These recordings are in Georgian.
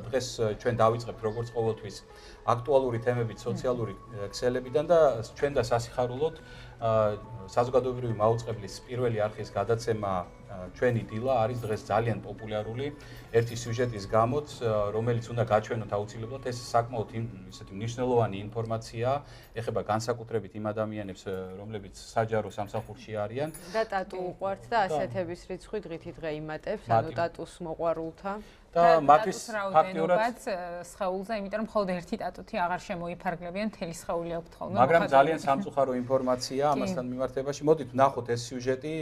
დღეს ჩვენ დავიწყებთ როგორც ყოველთვის აქტუალური თემებით სოციალური ქსელებიდან და ჩვენ და სასიხარულოდ საზოგადოებრივი მაუწყებლის პირველი არხის გადაცემა ჩვენი დილა არის დღეს ძალიან პოპულარული ერთი სიუჟეტის გამოც, რომელიც უნდა გაჩვენოთ აუცილებლად, ეს საკმაოდ ისეთი მნიშვნელოვანი ინფორმაცია ეხება განსაკუთრებით იმ ადამიანებს, რომლებიც საჯარო სამსახურში არიან. და ტატუ უყვართ და ასეთების რიცხვი დღითი დღე იმატებს, ანუ ტატუს მოყვარულთა. და მათთვის ფაქტიურად სხეულზე, იმიტომ რომ მხოლოდ ერთი ტატუთი აღარ შემოიფარგლებიან, მთელი სხეული აქვთ ხოლმე. მაგრამ ძალიან სამწუხარო ინფორმაცია ამასთან მიმართებაში. მოდით ვნახოთ ეს სიუჟეტი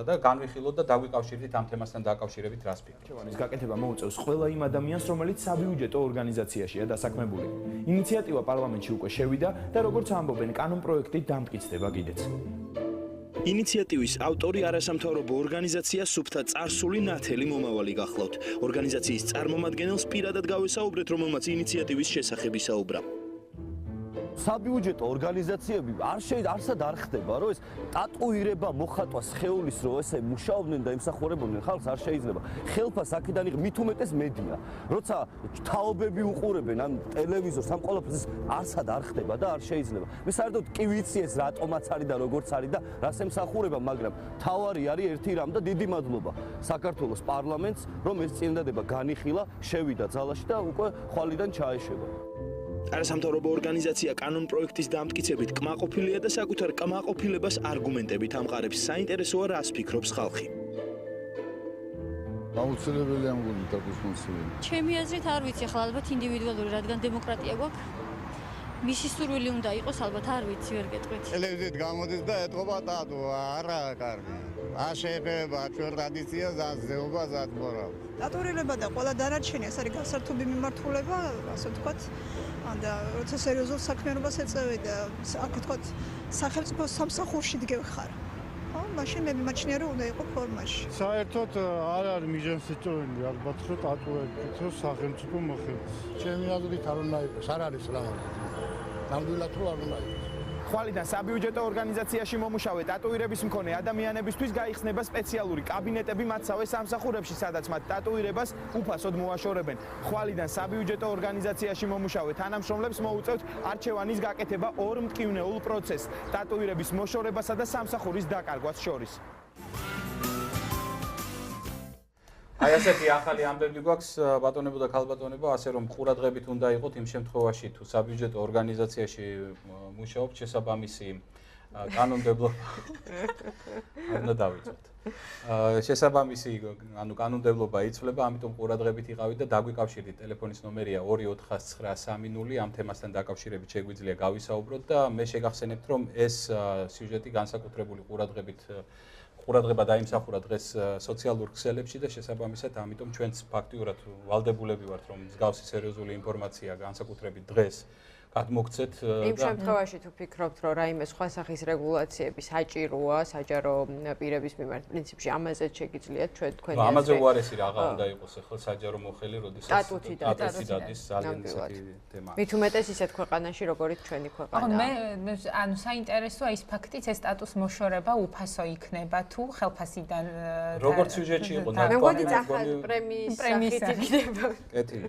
და განვიხილოთ და დაგვიკავშირდით ამ თემასთან დაკავშირებით რას ფიქრობთ. ჩვენის გაკეთება მოუწევს ყველა იმ ადამიანს, რომელიც საბიუჯეტო ორგანიზაციაშია დასაქმებული. ინიციატივა პარლამენტში უკვე შევიდა და როგორც ამბობენ, კანონპროექტი დამტკიცდება კიდეც. ინიციატივის ავტორი არასამთავრობო ორგანიზაცია სუფთა წარსული ნათელი მომავალი გახლავთ. ორგანიზაციის წარმომადგენელს პირადად გავესაუბრეთ, რომელმაც ინიციატივის შესახებ ისაუბრა. საბიუჯეტო ორგანიზაციები არსად არ ხდება, რომ ეს ტატუირება მოხატვა სხეულის რო ესე მუშაობდნენ და ემსახურებოდნენ ხალხს არ შეიძლება. ხელფას აქედან მით უმეტეს მედია. როცა თაობები უყურებენ ამ ტელევიზორს, ამ ყველაფერს არსად არ ხდება და არ შეიძლება. მე საერთოდ კი ვიცი ეს რატომაც არის და როგორც არის და რას ემსახურება, მაგრამ თავარი არის ერთი რამ და დიდი მადლობა საქართველოს პარლამენტს, რომ ეს წინადადება განიხილა, შევიდა ძალაში და უკვე ხვალიდან ჩაეშება. არასამთავრობო ორგანიზაცია კანონპროექტის დამტკიცებით კმაყოფილია და საკუთარ კმაყოფილებას არგუმენტებით ამყარებს. საინტერესოა, რას ფიქრობს ხალხი. აუცილებელია ამგვარი ტატუს მოსწრება. ჩემი აზრით არ ვიცი, ახლა ალბათ ინდივიდუალური, რადგან დემოკრატია გვაქვს. მისი სურვილი უნდა იყოს, ალბათ არ ვიცი, ვერ გეტყვით. ტელევიზიით გამოდის და ეთყობა ტატუ, არა კარგი. არ შეეხება ჩვენ ტრადიციას, აზრობას, აზმორავს. ტატუირება და ყველა დანარჩენი ეს არის გასართობი მიმართულება, ასე ვთქვათ. და როცა სერიოზულ საქმიანობას ეწევი და აქ ვთქვათ სახელმწიფო სამსახურში დგევხარ. მაშინ მე მიმაჩნია რომ უნდა იყო ფორმაში. საერთოდ არ არის მიჟამსიწოვენი ალბათ რომ ტატუირება სახელმწიფო მოხდეს. ჩემი აზრით არ უნდა იყოს, არ არის ლამაზი. ნამდვილად რომ არ უნდა იყოს. ხვალიდან საბიუჯეტო ორგანიზაციაში მომუშავე ტატუირების მქონე ადამიანებისთვის გაიხსნება სპეციალური კაბინეტები მათსავე სამსახურებში, სადაც მათ ტატუირებას უფასოდ მოაშორებენ. ხვალიდან საბიუჯეტო ორგანიზაციაში მომუშავე თანამშრომლებს მოუწევთ არჩევანის გაკეთება ორ მტკივნეულ პროცესს, ტატუირების მოშორებასა და სამსახურის დაკარგვას შორის. აი ასეთი ახალი ამბები გვაქვს ბატონებო და ქალბატონებო, ასე რომ ყურადღებით უნდა იყოთ იმ შემთხვევაში, თუ საბიუჯეტო ორგანიზაციაში მუშაობთ, შესაბამისი კანონმდებლობა უნდა დავიწყოთ. შესაბამისი კანონმდებლობა იცვლება, ამიტომ ყურადღებით იყავით და დაგვიკავშირდით. ტელეფონის ნომერია 24930 ამ თემასთან დაკავშირებით შეგვიძლია გავისაუბროთ და მე შეგახსენებთ, რომ ეს სიუჟეტი განსაკუთრებული ყურადღება დაიმსახურა დღეს სოციალურ ქსელებში და შესაბამისად ამიტომ ჩვენც ფაქტიურად ვალდებულები ვართ, რომ მსგავსი სერიოზული ინფორმაცია განსაკუთრებით დღეს გადმოგცეთ. იმ შემთხვევაში თუ ფიქრობთ, რომ რაიმე სხვა სახის რეგულაციები საჭიროა საჯარო პირების მიმართ, პრინციპში ამაზეც შეგიძლიათ თქვენი აზრი. ამაზე უარესი რაღა უნდა იყოს ახლა საჯარო მოხელი, როდესაც ტატუთი დადის ძალიან ისეთი თემა. მით უმეტეს ისეთ ქვეყანაში, როგორც ჩვენი ქვეყანა. მე ანუ საინტერესოა ის ფაქტიც, ეს სტატუს მოშორება უფასო იქნება თუ ხელფასიდან როგორც სიუჟეტში იყო მე მგონი ახალ პრემიის სახით იქნება. კეთილი.